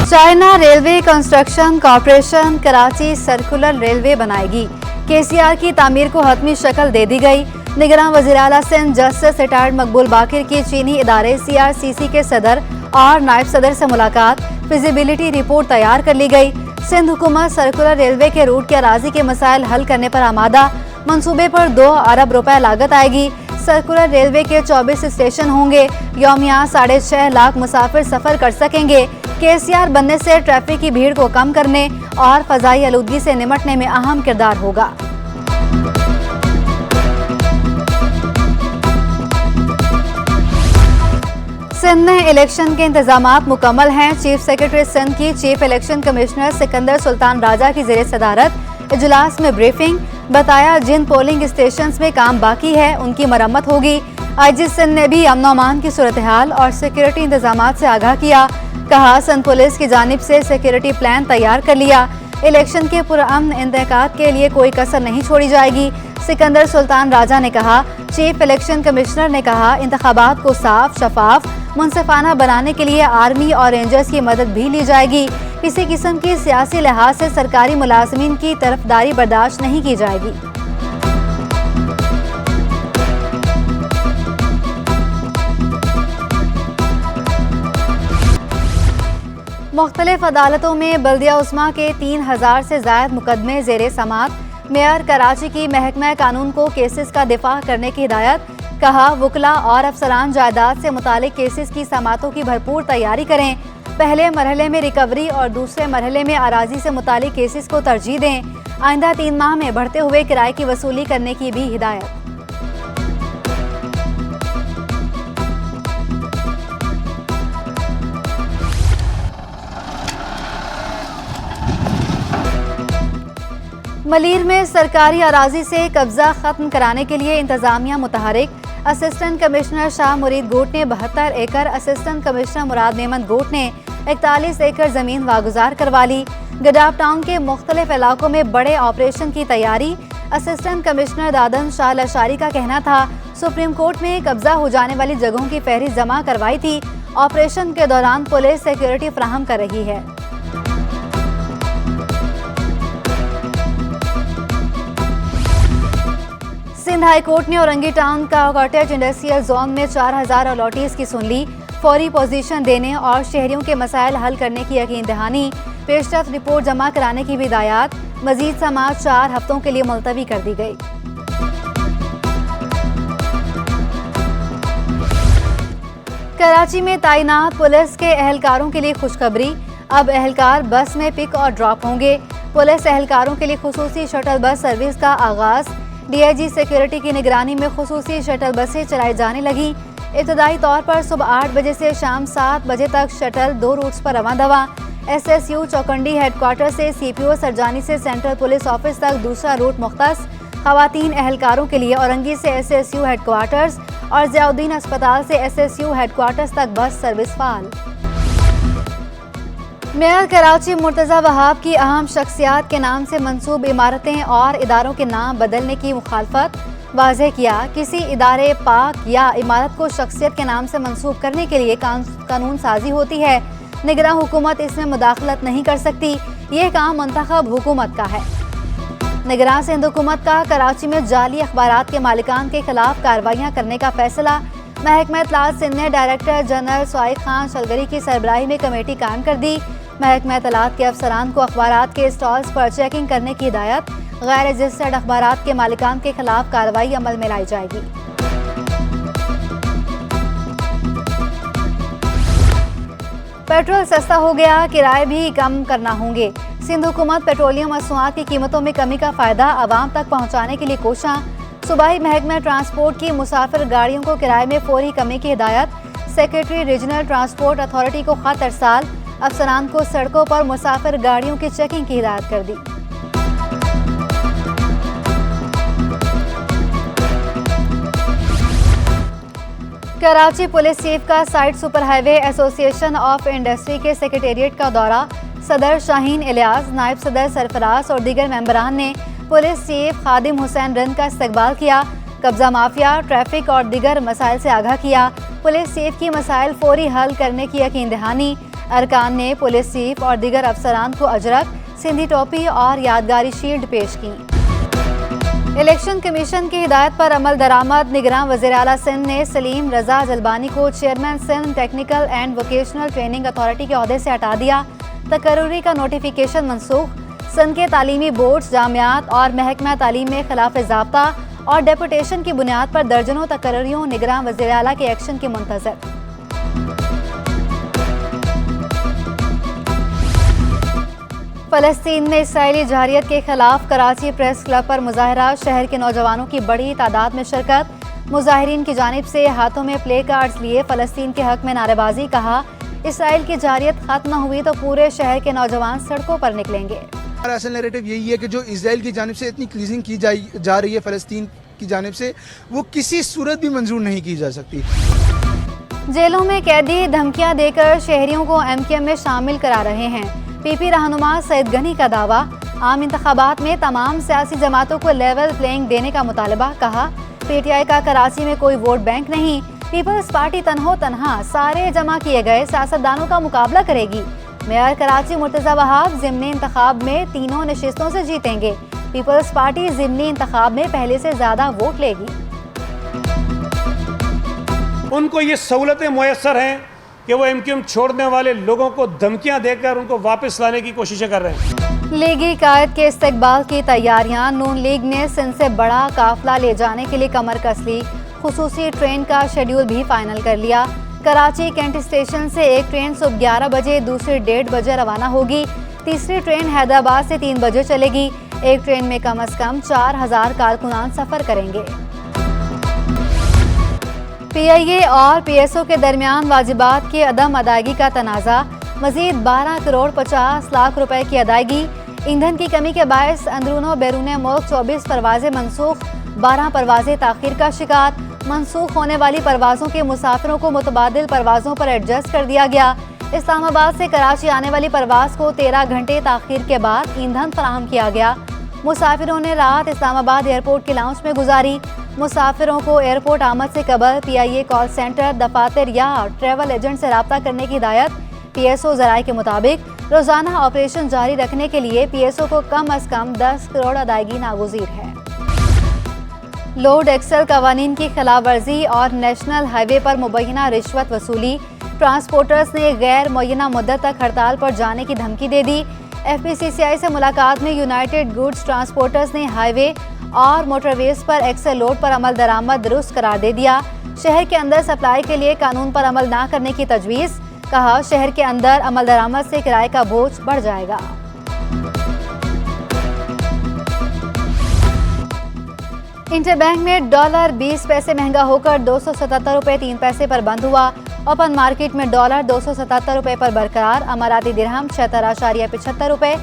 China railway construction corporation Karachi circular railway बनाएगी। केसीआर की तामीर को हतमी शक्ल दे दी गई। निगरान वज़ीर आला सिंध जस्टिस रिटायर्ड मकबूल बाकिर की चीनी इदारे सीआरसीसी के सदर और नायब सदर से मुलाकात। फिजिबिलिटी रिपोर्ट तैयार कर ली गई। सिंध हुकूमत सर्कुलर रेलवे के रूट के अराजी के मसाइल हल करने पर आमादा। मंसूबे पर 2 अरब रुपए लागत आएगी। सर्कुलर रेलवे के 24 स्टेशन होंगे। यौमिया 6.5 लाख मुसाफिर सफर कर सकेंगे। केसीआर बनने से ट्रैफिक की भीड़ को कम करने और फजाई आलूदगी से निपटने में अहम किरदार होगा। सिंध में इलेक्शन के इंतजामात मुकम्मल हैं। चीफ सेक्रेटरी सिंध की chief election commissioner Sikandar Sultan Raja की ज़ेरे सदारत इजलास में ब्रीफिंग। बताया जिन पोलिंग स्टेशन में काम बाकी है उनकी मरम्मत होगी। आईजी सिंध ने भी अमन अमान की सूरत हाल और सिक्योरिटी इंतजामात से आगाह किया। कहा सिंध पुलिस की जानिब से सिक्योरिटी प्लान तैयार कर लिया। इलेक्शन के पुरअमन इंतकाद के लिए कोई कसर नहीं छोड़ी जाएगी। सिकंदर सुल्तान राजा ने कहा। चीफ इलेक्शन कमिश्नर ने कहा इंतखाबात को साफ शफाफ मुनसिफाना बनाने के लिए आर्मी और रेंजर्स की मदद भी ली जाएगी। किसी किस्म की सियासी लिहाज से सरकारी मुलाजमीन की तरफदारी बर्दाश्त नहीं की जाएगी। मुख्तलिफ अदालतों में बल्दिया उस्मा के 3000 से ज़ायद मुकदमे ज़ेरे समात। मेयर कराची की महकमा कानून को केसेस का दिफा करने की हिदायत। कहा वकला और अफसरान जायदाद से मुतालिक केसेस की समातों की भरपूर तैयारी करें। पहले मरहले में रिकवरी और दूसरे मरहले में अराजी से मुतालिक केसेस को तरजीह दें। आइंदा 3 माह में बढ़ते हुए किराए की वसूली करने की भी हिदायत। मलीर में सरकारी अराजी से कब्जा खत्म कराने के लिए इंतजामिया मुतहरिक। असिस्टेंट कमिश्नर शाह मुरीद गोट ने 72 एकड़, असिस्टेंट कमिश्नर मुराद नेमत गोट ने 41 एकड़ जमीन वागुजार करवा ली। गडाफ टाउन के मुख्तलिफ इलाकों में बड़े ऑपरेशन की तैयारी। असिस्टेंट कमिश्नर दादन शाह लशारी का कहना था सुप्रीम कोर्ट में कब्जा हो जाने वाली जगहों की फहरिस्त जमा करवाई थी। ऑपरेशन के दौरान पुलिस सिक्योरिटी फराहम कर रही है। सिंध हाई कोर्ट ने औरंगी टाउन का कॉटेज इंडस्ट्रियल जोन में 4000 अलॉटीज की सुन ली। फौरी पोजीशन देने और शहरियों के मसाइल हल करने की यकीन दहानी। पेशरफ्त रिपोर्ट जमा कराने की भी हिदायत। मजीद समाअत 4 हफ्तों के लिए मुलतवी कर दी गई। कराची में तैनात पुलिस के एहलकारों के लिए खुशखबरी। अब एहलकार बस में पिक और ड्रॉप होंगे। पुलिस एहलकारों के लिए खुसूसी शटल बस सर्विस का आगाज। डीआईजी सिक्योरिटी की निगरानी में खुसूसी शटल बसें चलाई जाने लगी। इब्तदाई तौर पर सुबह 8 बजे से शाम 7 बजे तक शटल 2 रूट्स पर रवां दवा। एसएसयू चौकंडी हेडक्वार्टर से सीपीओ सरजानी से सेंट्रल पुलिस ऑफिस तक दूसरा रूट मुख्तस। खवातीन एहलकारों के लिए औरंगी से एसएसयू हेडक्वार्टर्स और ज़ियाउद्दीन अस्पताल से एसएसयू हेडक्वार्टर्स तक बस सर्विस फाल। मेयर कराची मुर्तज़ा वहाब की अहम शख्सियात के नाम से मंसूब इमारतें और इदारों के नाम बदलने की मुखालफत। वाज़ेह किया किसी इदारे पाक या इमारत को शख्सियत के नाम से मंसूब करने के लिए कानून साजी होती है। निगरान हुकूमत इसमें मुदाखलत नहीं कर सकती। ये काम मुंतखब हुकूमत का है। निगरान सिंध हुकूमत का कराची में जाली अखबारात के मालिकान के खिलाफ कार्रवाइयाँ करने का फैसला। महकमा इत्तलात सिंध ने डायरेक्टर जनरल सुआइद खान शलगरी की सरबराही में कमेटी कायम कर दी। महकमा इत्तलात के अफसरान को अखबारात के स्टॉल्स पर चेकिंग करने की हिदायत। गैर रजिस्टर्ड अखबारात के मालिकान के खिलाफ कार्रवाई अमल में लाई जाएगी। पेट्रोल सस्ता हो गया, किराए भी कम करना होंगे। सिंध हुकूमत पेट्रोलियम मसनूआत की कीमतों में कमी का फायदा आवाम तक पहुँचाने के लिए कोशां। सूबाई महकमा ट्रांसपोर्ट की मुसाफिर गाड़ियों को किराए में फौरी कमी की हिदायत। सेक्रेटरी रीजनल ट्रांसपोर्ट अथॉरिटी को खत अरसाल। अफसरान को सड़कों पर मुसाफिर गाड़ियों की चेकिंग की हिदायत कर दी। कराची पुलिस चीफ का side super highway association of industry के सेक्रेटेरिएट का दौरा। सदर शाहीन इलियास, नायब सदर सरफराज और दीगर मेंबरान ने पुलिस चीफ खादिम हुसैन रंद का इस्तकबाल किया। कब्जा माफिया, ट्रैफिक और दीगर मसाइल से आगाह किया। पुलिस चीफ की मसाइल फौरी हल करने की यकीन दहानी। अरकान ने पुलिस चीफ और दीगर अफसरान को अजरक, सिंधी टोपी और यादगारी शील्ड पेश की। इलेक्शन कमीशन की हिदायत पर अमल दरामद निगरान वज़ीर आला सिंध ने सलीम रजा जलबानी को chairman Sindh technical and vocational training authority के ओहदे से हटा दिया। तकर्रुरी का नोटिफिकेशन मनसूख। सिंध के तालीमी बोर्ड्स, जामियात और महकमा तालीम में खिलाफ ज़ाब्ता और डेपुटेशन की बुनियाद पर दर्जनों तकर्रियों निगरान वज़ीर आला के एक्शन की मुंतज़र। फ़लस्तीन में इसराइली जहारियत के खिलाफ कराची प्रेस क्लब पर मुजाहरा। शहर के नौजवानों की बड़ी तादाद में शिरकत। मुजाहिरीन की जानिब से हाथों में प्ले कार्ड्स लिए फ़लस्तीन के हक में नारेबाजी। कहा, इसराइल की जहारियत खत्म न हुई तो पूरे शहर के नौजवान सड़कों पर निकलेंगे। असल नैरेटिव यही है कि जो इसराइल की जानिब से इतनी क्लीजिंग की जा रही है फ़लस्तीन की जानिब से, वो किसी सूरत भी मंजूर नहीं की जा सकती। जेलों में कैदी धमकियां देकर शहरियों को MKM में शामिल करा रहे हैं। PP रहनुमा सईद गनी का दावा। आम इंतखाबात में तमाम सियासी जमातों को लेवल प्लेइंग देने का मुतालबा। कहा, PTI का कराची में कोई वोट बैंक नहीं। पीपल्स पार्टी तन्हा सारे जमा किए गए सियासतदानों का मुकाबला करेगी। मेयर कराची मुर्तज़ा वहाब ज़िमनी इंतखाब में तीनों नशिस्तों से जीतेंगे। पीपल्स पार्टी ज़िमनी इंतखाब में पहले से ज़्यादा वोट लेगी। उनको ये सहूलतें मुयस्सर हैं कि वो MKM छोड़ने वाले लोगों को धमकियां देकर उनको वापस लाने की कोशिशें कर रहे हैं। लीगी कायद के इस्तकबाल की तैयारियां। नून लीग ने सिंध से बड़ा काफिला ले जाने के लिए कमर कस ली। खुसूसी ट्रेन का शेड्यूल भी फाइनल कर लिया। कराची कैंट स्टेशन से एक ट्रेन सुबह 11 बजे, दूसरी 1:30 बजे रवाना होगी। तीसरी ट्रेन हैदराबाद से 3 बजे चलेगी। एक ट्रेन में कम से कम 4000 कारकुनान सफर करेंगे। PIA और PSO के दरमियान वाजिबात की अदम अदायगी का तनाज़ा। मजीद 12 करोड़ 50 लाख रुपए की अदायगी। ईंधन की कमी के बायस अंदरूनो बैरून मुल्क 24 परवाजें मनसूख। 12 परवाजें ताखीर का शिकार। मनसूख होने वाली परवाजों के मुसाफिरों को मुतबादिल परवाजों पर एडजस्ट कर दिया गया। इस्लामाबाद से कराची आने वाली परवाज को 13 घंटे ताखीर के बाद ईंधन फराहम किया गया। मुसाफिरों ने रात इस्लामाबाद एयरपोर्ट के लाउंज में गुजारी। मुसाफिरों को एयरपोर्ट आमद से कबल PIA कॉल सेंटर, दफातर या ट्रैवल एजेंट से रब्ता करने की हिदायत। PSO ज़राए के मुताबिक रोजाना ऑपरेशन जारी रखने के लिए PSO को कम से कम 10 करोड़ अदायगी नागुज़ीर है। लोड एक्सल कवानीन की खिलाफ वर्जी और नेशनल हाईवे पर मुबैना रिश्वत वसूली। ट्रांसपोर्टर्स ने गैर मुअय्यना मुद्दत तक हड़ताल पर जाने की धमकी दे दी। FPCCI से मुलाकात में यूनाइटेड गुड्स ट्रांसपोर्टर्स ने हाईवे और मोटरवेज पर एक्सल लोड पर अमल दरामद दुरुस्त करार दे दिया। शहर के अंदर सप्लाई के लिए कानून पर अमल ना करने की तजवीज़। कहा, शहर के अंदर अमल दरामद से किराए का बोझ बढ़ जाएगा। इंटरबैंक में डॉलर 20 पैसे महंगा होकर 277 रुपये 3 पैसे पर बंद हुआ। ओपन मार्केट में डॉलर 277 रुपये पर बरकरार। अमाराती दिरहम 76.75 रुपये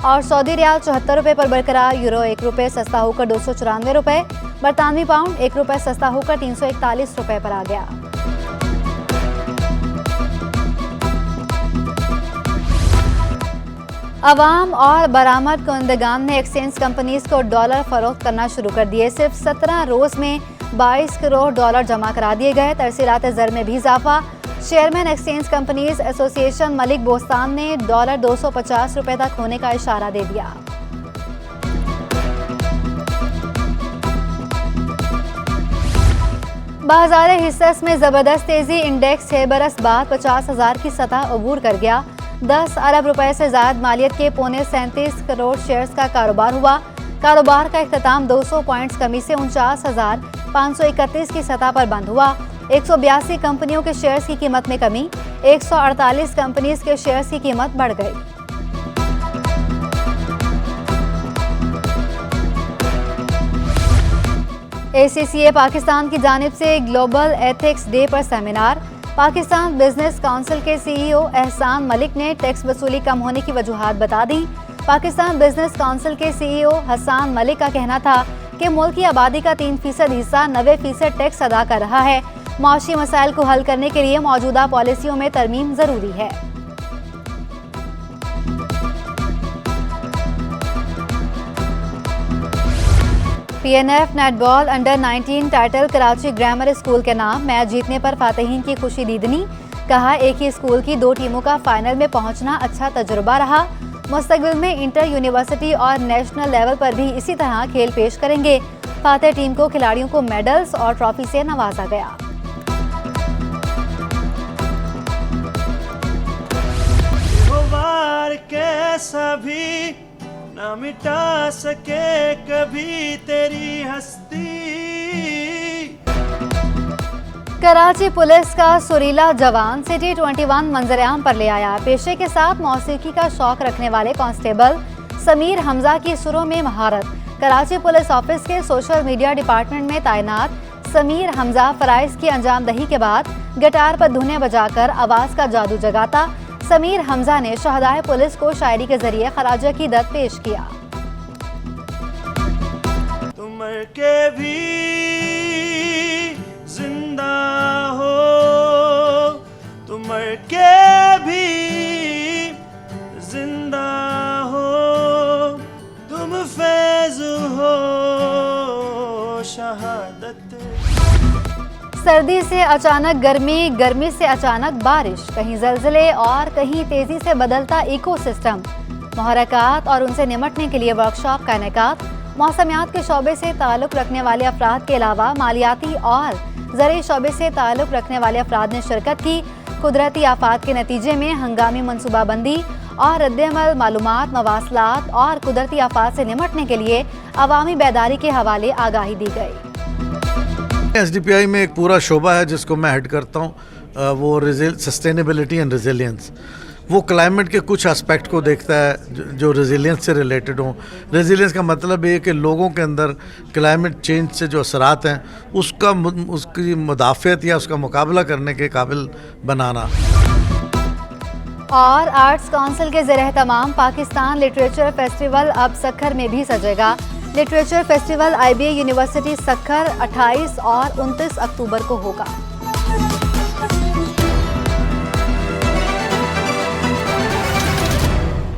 और सऊदी रियाल 74 रुपये पर बरकरार। यूरो 1 रुपये सस्ता होकर 294 रुपये। बरतानवी पाउंड 1 रुपये सस्ता होकर 341 रुपये पर आ गया। अवाम और बरामद कुंदगान ने एक्सचेंज कंपनीज को डॉलर फरोख्त करना शुरू कर दिए। सिर्फ 17 रोज में 22 करोड़ डॉलर जमा करा दिए गए। तरसीलात ज़र में भी इजाफा। Chairman exchange companies association Malik Bostan ने डॉलर 250 रुपये तक होने का इशारा दे दिया। बाजार हिस्सेस में जबरदस्त तेजी। इंडेक्स 6 बरस बाद 50,000 की सतह अबूर कर गया। 10 अरब रुपए से ज्यादा मालियत के 37 करोड़ शेयर्स का कारोबार हुआ। कारोबार का इख्तिताम 200 पॉइंट्स कमी से 49,531 की सतह पर बंद हुआ। 182 कंपनियों के शेयर्स की कीमत में कमी। 148 कंपनीज के शेयर्स की कीमत बढ़ गई। ACCA पाकिस्तान की जानिब से ग्लोबल एथिक्स डे पर सेमिनार। पाकिस्तान बिजनेस काउंसिल के CEO एहसान मलिक ने टैक्स वसूली कम होने की वजूहात बता दी। पाकिस्तान बिजनेस काउंसिल के CEO हसान मलिक का कहना था कि मुल्क की आबादी का 3% हिस्सा 90% टैक्स अदा कर रहा है। माशी मसाइल को हल करने के लिए मौजूदा पॉलिसियों में तरमीम जरूरी है। PNF netball under 19 title Karachi grammar school के नाम। मैच जीतने पर फातिहीन की खुशी दीदनी। कहा, एक ही स्कूल की 2 टीमों का फाइनल में पहुंचना अच्छा तजुर्बा रहा। मुस्तकबिल में इंटर यूनिवर्सिटी और नेशनल लेवल पर भी इसी तरह खेल पेश करेंगे। फातेह टीम को खिलाड़ियों को मेडल्स और ट्रॉफी से नवाजा गया। वार कैसा भी न मिटा सके कभी तेरी हस्ती। कराची पुलिस का सुरीला जवान सिटी 21 मंजरेआम पर ले आया। पेशे के साथ मौसीकी का शौक रखने वाले कांस्टेबल समीर हमजा की सुरों में महारत। कराची पुलिस ऑफिस के सोशल मीडिया डिपार्टमेंट में तैनात समीर हमजा फराइज की अंजामदही के बाद गिटार पर धुनें बजाकर आवाज का जादू जगाता। समीर हमजा ने शहदाए पुलिस को शायरी के जरिए खराज अकीदत पेश किया। तुम मर के भी जिंदा हो, तुम मर के भी जिंदा हो, तुम फैज हो शहादत। सर्दी से अचानक गर्मी, गर्मी से अचानक बारिश, कहीं ज़लज़ले और कहीं तेजी से बदलता इकोसिस्टम। मुहर्रकात और उनसे निमटने के लिए वर्कशॉप का इनेकाद। मौसमियात के शोबे से ताल्लुक़ रखने वाले अफराद के अलावा मालियाती और ज़राई शोबे से ताल्लुक़ रखने वाले अफराद ने शिरकत की। कुदरती आफात के नतीजे में हंगामी मनसूबाबंदी और रद्द-ए-अमल, मालूमात, मवासलात और कुदरती आफात से निमटने के लिए अवामी बेदारी के हवाले आगाही दी गई। SDPI में एक पूरा शोबा है जिसको मैं हेड करता हूँ, वो सस्टेनेबिलिटी एंड रेजिलियंस। वो क्लाइमेट के कुछ एस्पेक्ट को देखता है जो रेजिलियंस से रिलेटेड हों। रेजिलियंस का मतलब ये कि लोगों के अंदर क्लाइमेट चेंज से जो असरात हैं उसकी मुदाफ़ियत या उसका मुकाबला करने के काबिल बनाना। और आर्ट्स काउंसिल के ज़ेर-ए-तमाम पाकिस्तान लिटरेचर फेस्टिवल अब सक्खर में भी सजेगा। Literature festival IBA university Sukkur 28 और 29 अक्टूबर को होगा।